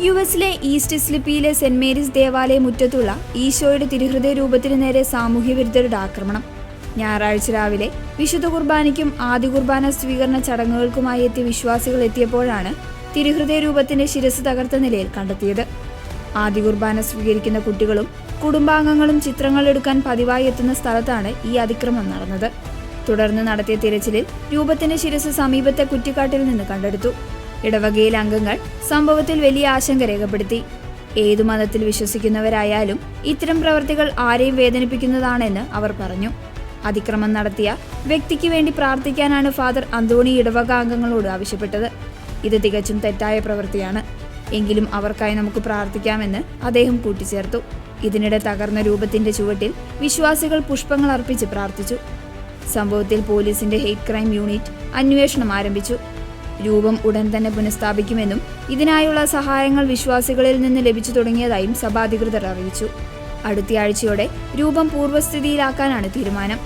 യുഎസിലെ east സ്ലിപ്പിയിലെ saint Mary's ദേവാലയ മുറ്റത്തുള്ള ഈശോയുടെ തിരുഹൃദയ രൂപത്തിനു നേരെ സാമൂഹ്യവിരുദ്ധരുടെ ആക്രമണം. ഞായറാഴ്ച രാവിലെ വിശുദ്ധ കുർബാനയ്ക്കും ആദ്യ കുർബാന സ്വീകരണ ചടങ്ങുകൾക്കുമായി എത്തിയ വിശ്വാസികൾ എത്തിയപ്പോഴാണ് തിരുഹൃദയ രൂപത്തിന്റെ ശിരസ് തകർത്ത നിലയിൽ കണ്ടെത്തിയത്. ആദ്യ കുർബാന സ്വീകരിക്കുന്ന കുട്ടികളും കുടുംബാംഗങ്ങളും ചിത്രങ്ങൾ എടുക്കാൻ പതിവായി എത്തുന്ന സ്ഥലത്താണ് ഈ അതിക്രമം നടന്നത്. തുടർന്ന് നടത്തിയ തിരച്ചിലിൽ രൂപത്തിന്റെ ശിരസ് സമീപത്തെ കുറ്റിക്കാട്ടിൽ നിന്ന് കണ്ടെടുത്തു. ഇടവകയിലെ അംഗങ്ങൾ സംഭവത്തിൽ വലിയ ആശങ്ക രേഖപ്പെടുത്തി. ഏതു മതത്തിൽ വിശ്വസിക്കുന്നവരായാലും ഇത്തരം പ്രവൃത്തികൾ ആരെയും വേദനിപ്പിക്കുന്നതാണെന്ന് അവർ പറഞ്ഞു. അതിക്രമം നടത്തിയ വ്യക്തിക്ക് വേണ്ടി പ്രാർത്ഥിക്കാനാണ് ഫാദർ അന്തോണി ഇടവക അംഗങ്ങളോട് ആവശ്യപ്പെട്ടത്. ഇത് തികച്ചും തെറ്റായ പ്രവൃത്തിയാണ്, എങ്കിലും അവർക്കായി നമുക്ക് പ്രാർത്ഥിക്കാമെന്ന് അദ്ദേഹം കൂട്ടിച്ചേർത്തു. ഇതിനിടെ തകർന്ന രൂപത്തിന്റെ ചുവട്ടിൽ വിശ്വാസികൾ പുഷ്പങ്ങൾ അർപ്പിച്ച് പ്രാർത്ഥിച്ചു. സംഭവത്തിൽ പോലീസിന്റെ ഹെയ്റ്റ് ക്രൈം യൂണിറ്റ് അന്വേഷണം ആരംഭിച്ചു. രൂപം ഉടൻ തന്നെ പുനഃസ്ഥാപിക്കുമെന്നും ഇതിനായുള്ള സഹായങ്ങൾ വിശ്വാസികളിൽ നിന്ന് ലഭിച്ചു തുടങ്ങിയതായും സഭാധികൃതർ അറിയിച്ചു. അടുത്തയാഴ്ചയോടെ രൂപം പൂർവ്വസ്ഥിതിയിലാക്കാനാണ് തീരുമാനം.